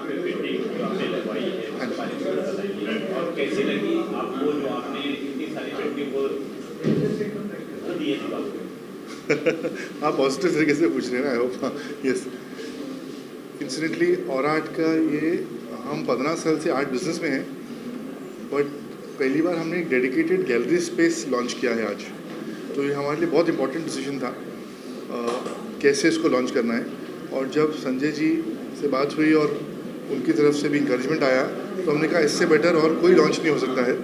पे पेंटिंग जो आपने लगवाई है उसके बारे में बताइए, और कैसी लगी आपको जो आपने इतनी सारी पेंटिंग को दी है बाबू? आप पॉजिटिव तरीके से पूछ रहे हैं ना, आई होप। यस, इंसिडेंटली और आर्ट का ये, हम 15 साल से आर्ट बिजनेस में हैं, बट पहली बार हमने एक डेडिकेटेड गैलरी स्पेस लॉन्च किया है आज। तो ये हमारे लिए बहुत इंपॉर्टेंट डिसीजन था कैसे इसको लॉन्च करना है। और जब संजय जी से बात हुई और उनकी तरफ से भी इंकरेजमेंट आया, तो हमने कहा इससे बेटर और कोई लॉन्च नहीं हो सकता है।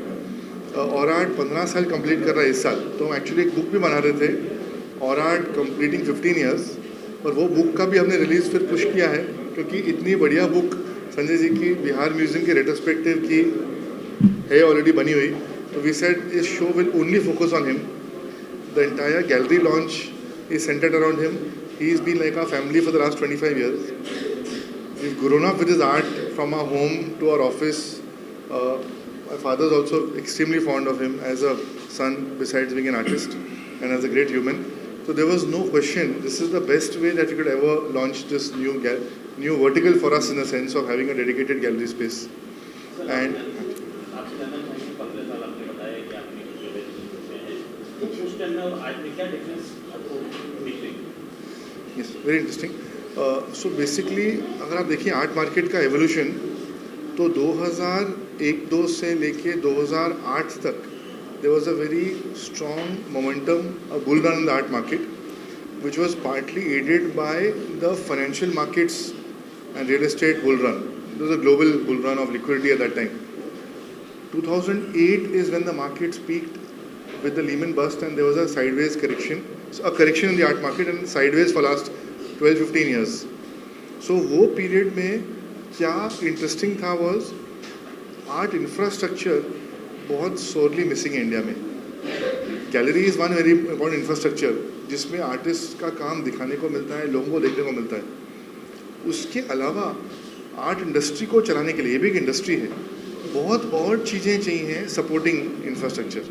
और आर्ट 15 साल कंप्लीट कर रहा है इस साल, तो हम एक्चुअली एक बुक भी बना रहे थे, और आर्ट कंप्लीटिंग 15 ईयर्स, और वो बुक का भी हमने रिलीज़ फिर पुश किया है, क्योंकि इतनी बढ़िया बुक संजय जी की बिहार म्यूजियम के रेट्रोस्पेक्टिव की है ऑलरेडी बनी हुई। तो we said this show will only focus on him, the entire gallery launch is centred around him. He is been like our family for the last 25 years. We've grown up with his art from our home to our office. My father is also extremely fond of him as a son, besides being an artist and as a great human. So there was no question. This is the best way that we could ever launch this new vertical for us, in the sense of having a dedicated gallery space. And आपसे जानना चाहेंगे, 15 साल आपने बताया कि आपने में है, तो उस टाइम में आज में क्या डिफरेंस आपको दिख रही है? yes, very interesting. So basically अगर आप देखिए आर्ट मार्केट का एवोल्यूशन, तो 2001-2 से लेके 2008 तक there was a very strong momentum, a bull run in the art market, which was partly aided by the financial markets and real estate bull run. It was a global bull run of liquidity at that time. 2008 is when the markets peaked with the Lehman bust, and there was a sideways correction, a correction in the art market, and sideways for last 12-15 years. So वो period में क्या interesting था was art infrastructure बहुत sorely missing है India में. Gallery is one very important infrastructure जिसमें artist का काम दिखाने को मिलता है, लोगों को देखने को मिलता है. उसके अलावा आर्ट इंडस्ट्री को चलाने के लिए, ये भी एक इंडस्ट्री है, बहुत और चीज़ें चाहिए हैं सपोर्टिंग इंफ्रास्ट्रक्चर.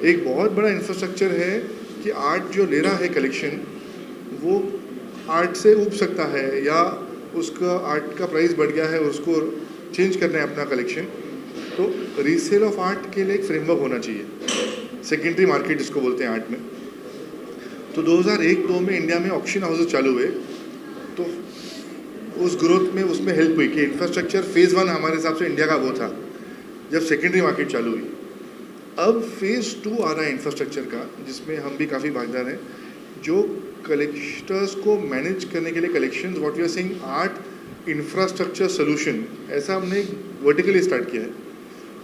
एक बहुत बड़ा इंफ्रास्ट्रक्चर है कि आर्ट जो ले रहा है कलेक्शन, वो आर्ट से उब सकता है, या उसका आर्ट का प्राइस बढ़ गया है, उसको चेंज करना है अपना कलेक्शन, तो रीसेल ऑफ आर्ट के लिए एक फ्रेमवर्क होना चाहिए, सेकेंडरी मार्केट जिसको बोलते हैं आर्ट में. तो 2001-2 में इंडिया में ऑक्शन हाउसेस चालू हुए, तो उस ग्रोथ में उसमें हेल्प हुई कि इंफ्रास्ट्रक्चर फेज़ 1 हमारे हिसाब से इंडिया का वो था जब सेकेंडरी मार्केट चालू हुई. अब फेज़ 2 आ रहा है इंफ्रास्ट्रक्चर का, जिसमें हम भी काफ़ी भागीदार हैं, जो कलेक्टर्स को मैनेज करने के लिए collections, what we are saying art infrastructure solution, ऐसा हमने वर्टिकली स्टार्ट किया है,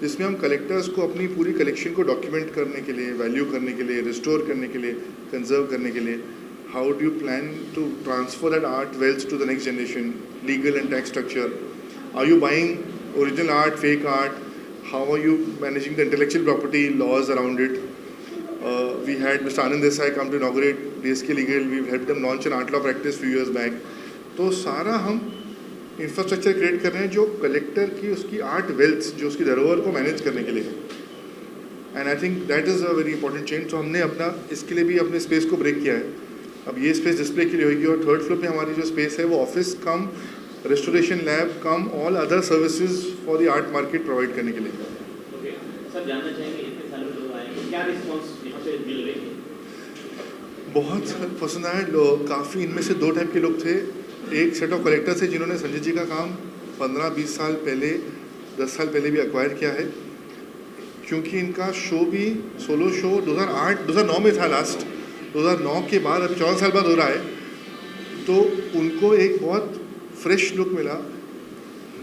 जिसमें हम कलेक्टर्स को अपनी पूरी कलेक्शन को डॉक्यूमेंट करने के लिए, वैल्यू करने के लिए, रिस्टोर करने के लिए, कंजर्व करने के लिए, how do you plan to transfer that art wealth to the next generation, legal and tax structure, are you buying original art, fake art, how are you managing the intellectual property laws around it. We had Mr. Anand Desai come to inaugurate DSK Legal. We've helped them launch an art law practice few years back. तो सारा हम infrastructure create कर रहे हैं जो collector की उसकी art wealth, जो उसकी धरोहर को मैनेज करने के लिए है. And I think that is a very important change. तो हमने अपना इसके लिए भी अपने स्पेस को ब्रेक किया है. अब ये स्पेस डिस्प्ले के लिए होगी, और 3rd फ्लोर पे हमारी जो स्पेस है वो office come restoration lab come all other services for the art market provide करने के लिए. ओके सर, जानना चाहेंगे इतने सारे लोग आए, क्या रिस्पांस यहाँ पे मिल रही है? बहुत पसंद आए लोग, काफ़ी. इनमें से 2 टाइप के लोग थे. एक सेट ऑफ कलेक्टर्स है जिन्होंने संजय जी का काम 15-20 साल पहले, 10 साल पहले भी एक्वायर किया है, क्योंकि इनका शो भी सोलो शो 2009 में था लास्ट. 2009 के बाद अभी 14 साल बाद हो रहा है, तो उनको एक बहुत फ्रेश लुक मिला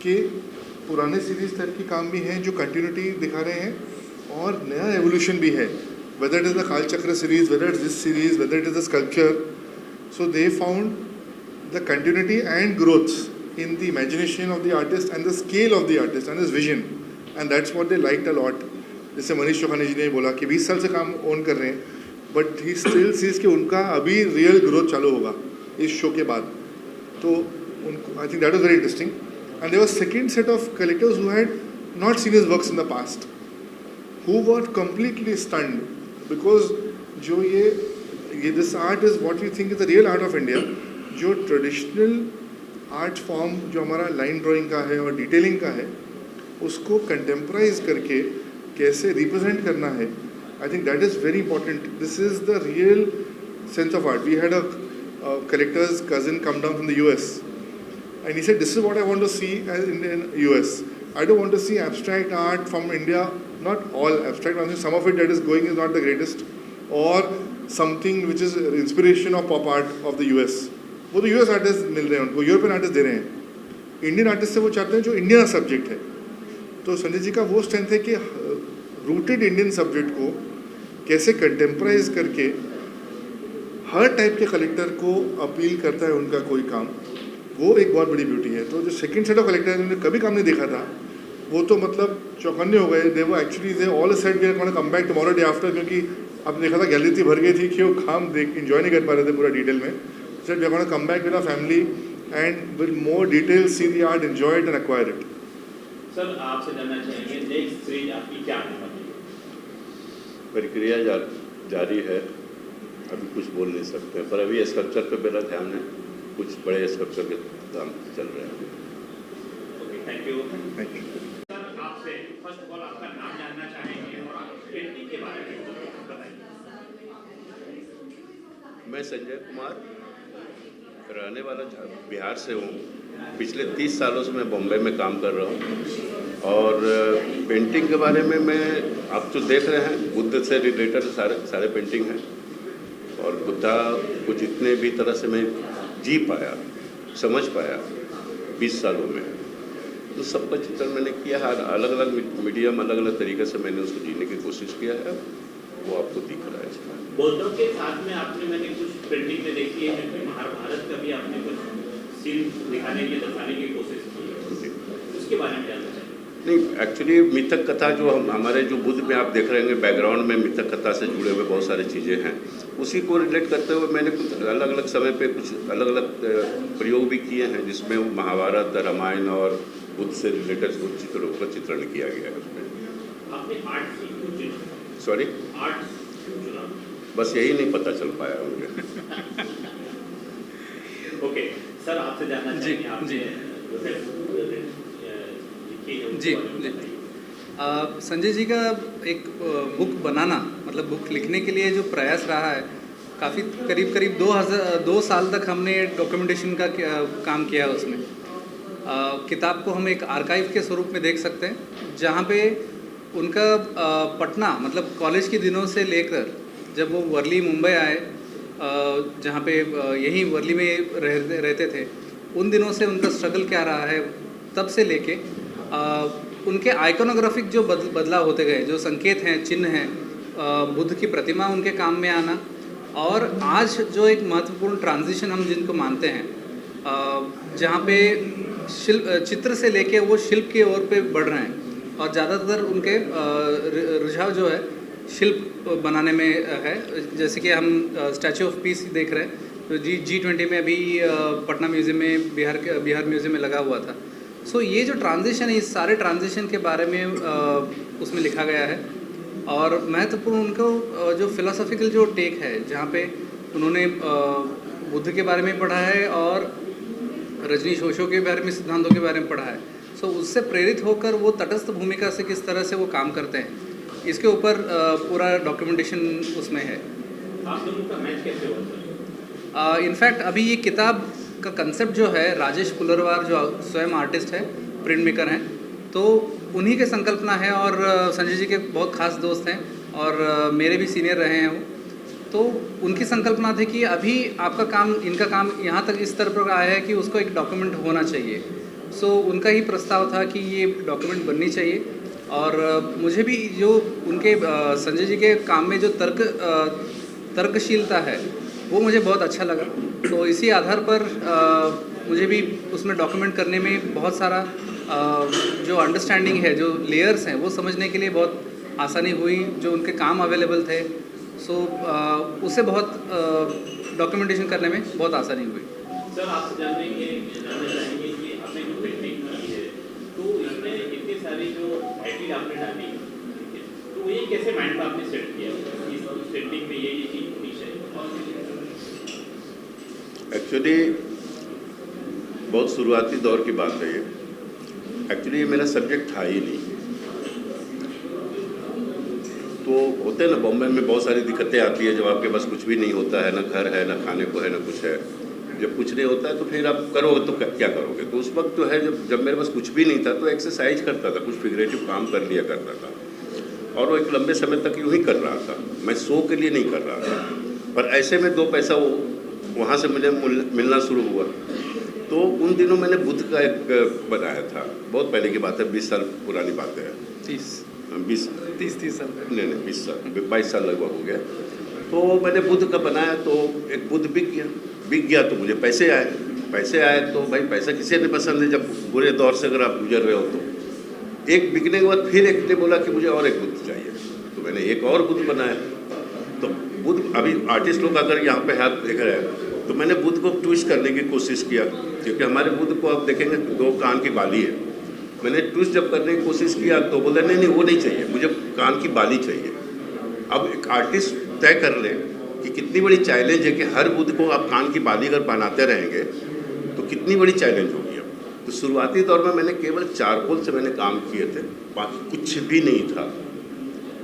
कि पुराने सीरीज़ टाइप की काम भी हैं जो कंटिन्यूटी दिखा रहे हैं, और नया एवोल्यूशन भी है, whether it is the Kalachakra series, whether it is this series, whether it is the sculpture. So they found the continuity and growth in the imagination of the artist and the scale of the artist and this vision, and that's what they liked a lot. जैसे मनीष चौहान जी ने बोला कि 20 साल से काम own कर रहे हैं, बट ही स्टिल सीज कि उनका अभी रियल ग्रोथ चालू होगा इस शो के बाद. तो उनको I think that was very interesting. And there was second set of collectors who had not seen his works in the past, who were completely stunned, because जो ये this art is what we think is the real art of India, जो traditional art form जो हमारा line drawing का है और detailing का है उसको कंटेम्पराइज करके कैसे रिप्रेजेंट करना है, आई think that is very important. This is the real sense of art. We had a collector's cousin come down from the US and he said, this is what I want to see in US. I don't want to see abstract art from India, not all abstract, I think some of it that is going is not the greatest, or something which is inspiration of pop art of the US. वो तो US artist मिल रहे हैं उनको, European artist they रहे हैं. Indian artist से वो चाहते हैं जो इंडियन सब्जेक्ट है. तो संजय जी का वो स्ट्रेंथ है कि रूटेड इंडियन सब्जेक्ट को कैसे कंटेम्पराइज करके हर टाइप के कलेक्टर को अपील करता है उनका कोई काम, वो एक बहुत बड़ी ब्यूटी है. तो जो सेकंड सेट ऑफ कलेक्टर जिन्होंने कभी काम नहीं देखा था वो तो मतलब चौकन्ने हो गए. दे वो actually they all said we are gonna come back tomorrow day after, क्योंकि आपने देखा था गैलरी इतनी भर गई थी कि वो काम देख एंजॉय नहीं कर पा रहे थे पूरा डिटेल में. Said we are gonna come back with our family and with more detail see the art, enjoy it and acquire it. Sir आपसे जानना चाहेंगे नेक्स्ट स्टेज आपकी क्या आने वाली है? प्रक्रिया जारी है, अभी कुछ बोल नहीं सकते, पर अभी स्कल्पचर पे मेरा ध्यान है. कुछ बड़े स्कल्पचर के काम चल रहे हैं. Okay, thank you. Thank you. Sir आपसे फर्स्ट ऑफ ऑल आपका नाम जानना चाहेंगे और आप पेंटिंग के बारे में बताइए. मैं संजय कुमार, रहने वाला बिहार से हूँ. पिछले 30 सालों से मैं बॉम्बे में काम कर रहा हूँ. और पेंटिंग के बारे में मैं, आप जो देख रहे हैं, बुद्ध से रिलेटेड सारे पेंटिंग हैं. और बुद्धा को जितने भी तरह से मैं जी पाया, समझ पाया 20 सालों में, तो सबका चित्रण मैंने किया है. अलग अलग मीडियम, अलग अलग तरीके से मैंने उसको जीने की कोशिश किया है. वो आपको दिख रहा है. बौद्धों के साथ में आपने, मैंने कुछ पेंटिंग में देखी है जिसमें महाभारत का भी आपने कुछ सीन दिखाने की, दर्शाने की कोशिश की है, उसके बारे में जानना चाहिए. नहीं, एक्चुअली मिथक कथा जो हमारे जो बुद्ध में आप देख रहे होंगे, बैकग्राउंड में मिथक कथा से जुड़े हुए बहुत सारी चीज़ें हैं. उसी को रिलेट करते हुए मैंने कुछ अलग अलग समय पे कुछ अलग अलग प्रयोग भी किए हैं, जिसमें महाभारत, रामायण और बुद्ध से रिलेटेड कुछ चित्रों का चित्रण किया गया है. उसमें आपने आर्ट क्यों चुना? सॉरी, आर्ट क्यों चुना? बस यही नहीं पता चल पाया मुझे. ओके सर, आपसे जानना चाहेंगे आपने जी संजय जी का एक बुक बनाना, मतलब बुक लिखने के लिए जो प्रयास रहा है, काफ़ी करीब 2 साल तक हमने डॉक्यूमेंटेशन का काम किया उसमें. किताब को हम एक आर्काइव के स्वरूप में देख सकते हैं, जहाँ पे उनका पटना, मतलब कॉलेज के दिनों से लेकर जब वो वर्ली मुंबई आए, जहाँ पे यहीं वर्ली में रहते थे, उन दिनों से उनका स्ट्रगल क्या रहा है, तब से लेके उनके आइकोनोग्राफिक जो बदलाव होते गए, जो संकेत हैं, चिन्ह हैं, बुद्ध की प्रतिमा उनके काम में आना, और आज जो एक महत्वपूर्ण ट्रांजिशन हम जिनको मानते हैं, जहाँ पे चित्र से लेके वो शिल्प की ओर पे बढ़ रहे हैं, और ज़्यादातर उनके रुझाव जो है शिल्प बनाने में है. जैसे कि हम स्टैचू ऑफ पीस देख रहे हैं, तो G20 में अभी पटना म्यूज़ियम में, बिहार म्यूज़ियम में लगा हुआ था. सो ये जो ट्रांजिशन है, इस सारे ट्रांजिशन के बारे में उसमें लिखा गया है. और महत्वपूर्ण उनको जो फिलोसॉफिकल जो टेक है, जहाँ पे उन्होंने बुद्ध के बारे में पढ़ा है और रजनीश ओशो के बारे में, सिद्धांतों के बारे में पढ़ा है. सो उससे प्रेरित होकर वो तटस्थ भूमिका से किस तरह से वो काम करते हैं, इसके ऊपर पूरा डॉक्यूमेंटेशन उसमें है. आप दोनों का मैच कैसे हुआ? इनफैक्ट अभी ये किताब का कंसेप्ट जो है, राजेश पुलरवार जो स्वयं आर्टिस्ट है, प्रिंट मेकर हैं, तो उन्हीं के संकल्पना है. और संजय जी के बहुत खास दोस्त हैं और मेरे भी सीनियर रहे हैं वो. तो उनकी संकल्पना थी कि अभी आपका काम, इनका काम यहाँ तक इस तरह पर आया है कि उसको एक डॉक्यूमेंट होना चाहिए. सो उनका ही प्रस्ताव था कि ये डॉक्यूमेंट बननी चाहिए. और मुझे भी जो उनके संजय जी के काम में जो तर्कशीलता है, वो मुझे बहुत अच्छा लगा. तो इसी आधार पर मुझे भी उसमें डॉक्यूमेंट करने में बहुत सारा जो अंडरस्टैंडिंग है, जो लेयर्स हैं, वो समझने के लिए बहुत आसानी हुई. जो उनके काम अवेलेबल थे, सो उससे बहुत डॉक्यूमेंटेशन करने में बहुत आसानी हुई. सर आपसे जानना चाहेंगे कि आपने जो पेंटिंग की है, तो इसमें इतनी सारी जो टाइटल आपने डाली, तो ये कैसे माइंड में आपने सेट किया, इस पेंटिंग में ये चीज़ होनी चाहिए? एक्चुअली बहुत शुरुआती दौर की बात है ये। एक्चुअली ये मेरा सब्जेक्ट था ही नहीं। तो होते हैं ना, बॉम्बे में बहुत सारी दिक्कतें आती है जब आपके पास कुछ भी नहीं होता है, ना घर है, ना खाने को है, ना कुछ है। जब कुछ नहीं होता है तो फिर आप करोगे तो क्या करोगे। तो उस वक्त जो है जब मेरे पास कुछ भी नहीं था तो एक्सरसाइज करता था, कुछ फिगरेटिव काम कर लिया करता था, और वो एक लंबे समय तक यूँ ही कर रहा था। मैं शो के लिए नहीं कर रहा था, पर ऐसे में 2 पैसा वो वहाँ से मुझे मिलना शुरू हुआ। तो उन दिनों मैंने बुद्ध का एक बनाया था, बहुत पहले की बात है, 20 साल पुरानी बात है। 30 साल नहीं 20 साल 22 साल लगभग हो गया। तो मैंने बुद्ध का बनाया तो एक बुद्ध बिक गया तो मुझे पैसे आए तो भाई पैसा किसे नहीं पसंद है जब बुरे दौर से अगर आप गुजर रहे हो। तो एक बिकने के बाद फिर एक ने बोला कि मुझे और एक बुद्ध चाहिए, तो मैंने एक और बुद्ध बनाया। तो बुद्ध, अभी आर्टिस्ट लोग अगर यहाँ पे हाथ देख रहे हैं तो मैंने बुद्ध को ट्विस्ट करने की कोशिश किया, क्योंकि हमारे बुद्ध को आप देखेंगे 2 कान की बाली है। मैंने ट्विस्ट जब करने की कोशिश किया तो बोला नहीं वो नहीं चाहिए, मुझे कान की बाली चाहिए। अब एक आर्टिस्ट तय कर ले कि कितनी बड़ी चैलेंज है कि हर बुद्ध को आप कान की बाली अगर बनाते रहेंगे तो कितनी बड़ी चैलेंज होगी। अब तो शुरुआती दौर में मैंने केवल चारकोल से मैंने काम किए थे, बाकी कुछ भी नहीं था।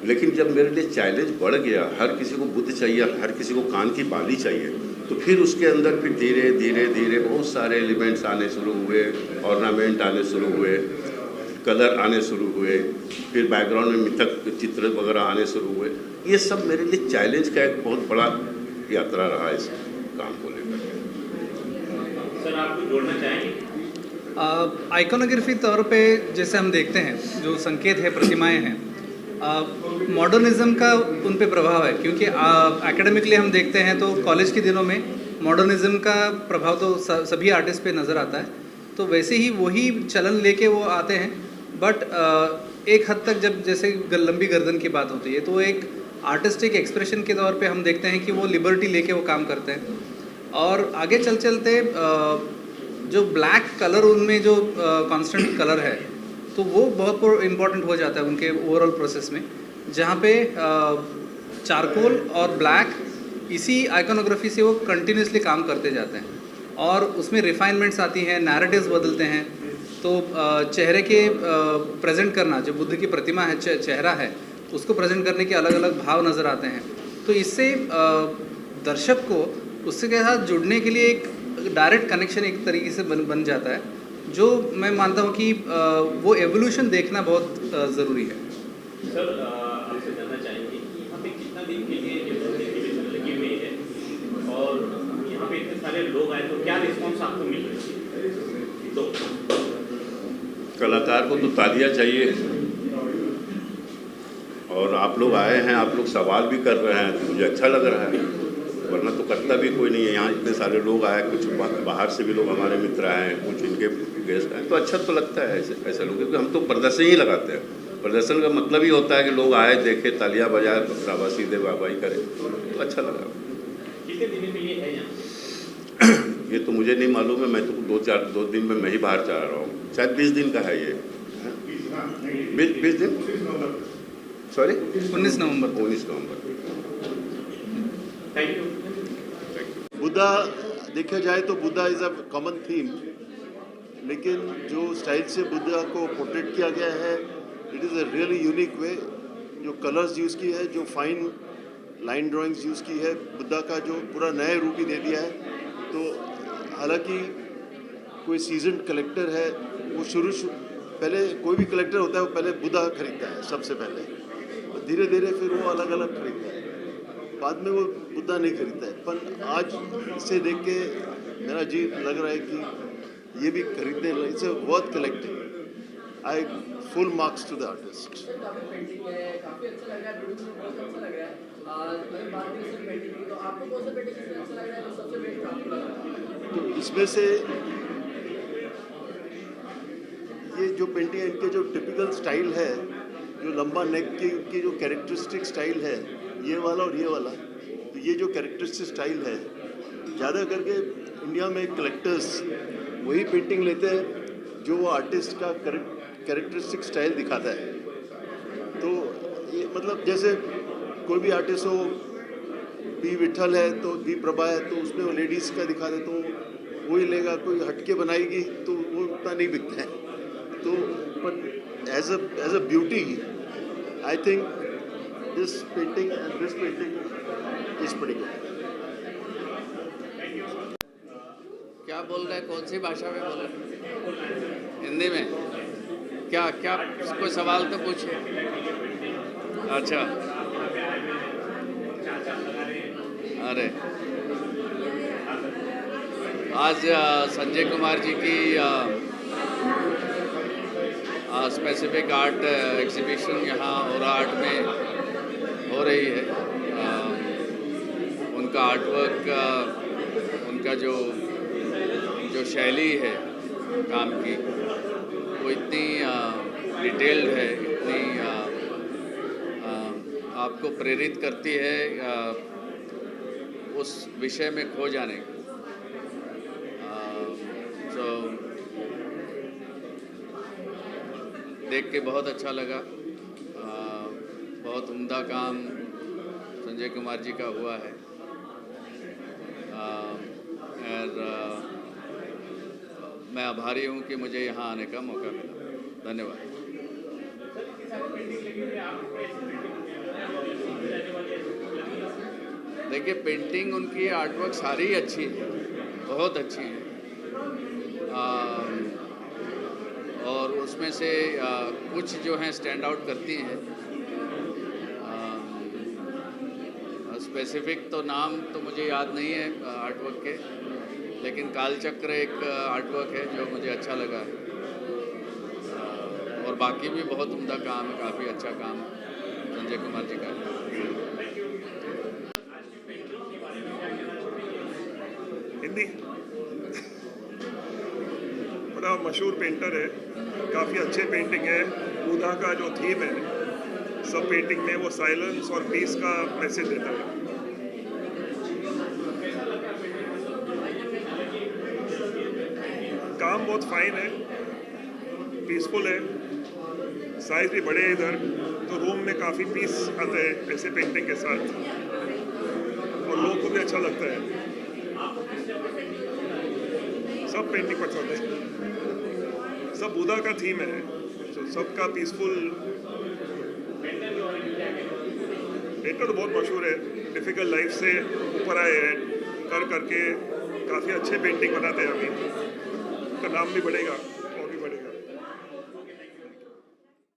लेकिन जब मेरे लिए चैलेंज बढ़ गया, हर किसी को बुद्ध चाहिए, हर किसी को कान की बाली चाहिए, तो फिर उसके अंदर फिर धीरे धीरे बहुत सारे एलिमेंट्स आने शुरू हुए, ऑर्नामेंट आने शुरू हुए, कलर आने शुरू हुए, फिर बैकग्राउंड में मिथक चित्र वगैरह आने शुरू हुए। ये सब मेरे लिए चैलेंज का एक बहुत बड़ा यात्रा रहा इस काम को लेकर। सर आप कुछ जोड़ना चाहेंगे? आइकोनोग्राफी तौर पे जैसे हम देखते हैं जो संकेत है, प्रतिमाएं हैं, मॉडर्निज्म का उन पे प्रभाव है, क्योंकि एकेडमिकली हम देखते हैं तो कॉलेज के दिनों में मॉडर्निज्म का प्रभाव तो सभी आर्टिस्ट पे नज़र आता है। तो वैसे ही वही चलन लेके वो आते हैं, बट एक हद तक जब जैसे लंबी गर्दन की बात होती है तो एक आर्टिस्टिक एक्सप्रेशन के तौर पे हम देखते हैं कि वो लिबर्टी लेके वो काम करते हैं। और आगे चलते जो ब्लैक कलर उनमें जो कांस्टेंट कलर है तो वो बहुत इम्पॉर्टेंट हो जाता है उनके ओवरऑल प्रोसेस में, जहाँ पे चारकोल और ब्लैक इसी आइकोनोग्राफी से वो कंटिन्यूसली काम करते जाते हैं और उसमें रिफाइनमेंट्स आती हैं, नैरेटिव्स बदलते हैं। तो चेहरे के प्रेजेंट करना, जो बुद्ध की प्रतिमा है, चेहरा है, उसको प्रेजेंट करने के अलग अलग भाव नज़र आते हैं। तो इससे दर्शक को उससे के साथ जुड़ने के लिए एक डायरेक्ट कनेक्शन एक तरीके से बन जाता है, जो मैं मानता हूँ कि वो एवोल्यूशन देखना बहुत ज़रूरी है। सर आपसे जानना चाहेंगे कि यहाँ पे कितना दिन के लिए एग्जीबिशन लगी हुई है और यहाँ पे इतने सारे लोग आए तो क्या रिस्पॉन्स आपको मिल रही है? तो कलाकार को तो तालियां चाहिए, और आप लोग आए हैं, आप लोग सवाल भी कर रहे हैं तो मुझे अच्छा लग रहा है, वरना तो करता भी कोई नहीं है। यहाँ इतने सारे लोग आए, कुछ बाहर से भी लोग हमारे मित्र आए हैं, कुछ इनके गेस्ट आए, तो अच्छा तो लगता है ऐसे लोग, क्योंकि हम तो प्रदर्शन ही लगाते हैं। प्रदर्शन का मतलब ही होता है कि लोग आए, देखे, तालियां बजाए, शाबाशी दे, वाहवाही करें, तो अच्छा लगा। कितने दिन के लिए है यहाँ? ये तो मुझे नहीं मालूम है, मैं तो 2 दिन में मैं ही बाहर जा रहा हूँ, शायद 20 दिन का है ये। 20 दिन, sorry 19 November. Thank you. Buddha देखा जाए तो Buddha is a common theme, लेकिन जो स्टाइल से बुद्धा को पोर्ट्रेट किया गया है, it is a really unique way. जो कलर्स यूज़ की है, जो फाइन लाइन ड्राइंग्स यूज़ की है, बुद्धा का जो पूरा नया रूप ही दे दिया है। तो हालांकि कोई सीजन्ड कलेक्टर है, वो पहले कोई भी कलेक्टर होता है वो पहले बुद्धा खरीदता है सबसे पहले, और धीरे धीरे फिर वो अलग अलग खरीदता है, बाद में वो बुद्धा नहीं खरीदता है। पर आज इसे देख के मेरा जी लग रहा है कि ये भी खरीदने, it's a worth collecting. I full marks to the artist. तो इसमें से ये जो पेंटिंग है, इनके जो टिपिकल स्टाइल है, जो लंबा नेक की जो कैरेक्टरिस्टिक स्टाइल है, ये वाला और ये वाला, तो ये जो कैरेक्टरिस्टिक स्टाइल है, ज़्यादा करके इंडिया में कलेक्टर्स वही पेंटिंग लेते हैं जो वो आर्टिस्ट का कैरेक्टरिस्टिक स्टाइल दिखाता है। तो ये मतलब जैसे कोई भी आर्टिस्ट हो, बी विठल है तो बी प्रभा है, तो उसमें वो लेडीज़ का दिखा दे, तो वही लेगा, कोई हटके बनाएगी तो वो उतना नहीं बिकता है। तो but as a beauty I think this painting and this painting is pretty good. क्या बोल रहे हैं, कौन सी भाषा में बोल रहे हैं? हिंदी में? क्या क्या कोई सवाल तो पूछो। अच्छा, अरे आज संजय कुमार जी की स्पेसिफिक आर्ट एग्जीबिशन यहाँ और आर्ट में हो रही है। उनका आर्टवर्क, उनका जो शैली है काम की, वो इतनी डिटेल्ड है, इतनी आपको प्रेरित करती है उस विषय में खो जाने की। तो देख के बहुत अच्छा लगा। बहुत उम्दा काम संजय कुमार जी का हुआ है। और मैं आभारी हूँ कि मुझे यहाँ आने का मौका मिला। धन्यवाद। देखिए, पेंटिंग उनकी आर्टवर्क सारी अच्छी है, बहुत अच्छी है। और उसमें से कुछ जो हैं स्टैंड आउट करती हैं। स्पेसिफिक तो नाम तो मुझे याद नहीं है आर्टवर्क के, लेकिन कालचक्र एक आर्टवर्क है जो मुझे अच्छा लगा है। और बाकी भी बहुत उम्दा काम है, काफ़ी अच्छा काम संजय कुमार जी का है। हिंदी बड़ा मशहूर पेंटर है, काफ़ी अच्छे पेंटिंग है। बुधा का जो थीम है सब पेंटिंग में, वो साइलेंस और पीस का मैसेज देता है। काम बहुत फाइन है, पीसफुल है, साइज भी बड़े है इधर, तो रूम में काफ़ी पीस आता है ऐसे पेंटिंग के साथ, और लोगों को भी अच्छा लगता है। सब पेंटिंग पसंद है, सब बुधा का थीम है, तो सबका पीसफुल। पेंटर तो बहुत मशहूर है, डिफ़िकल्ट लाइफ से ऊपर आए हैं, कर करके काफ़ी अच्छे पेंटिंग बनाते हैं। अभी उनका नाम भी बढ़ेगा।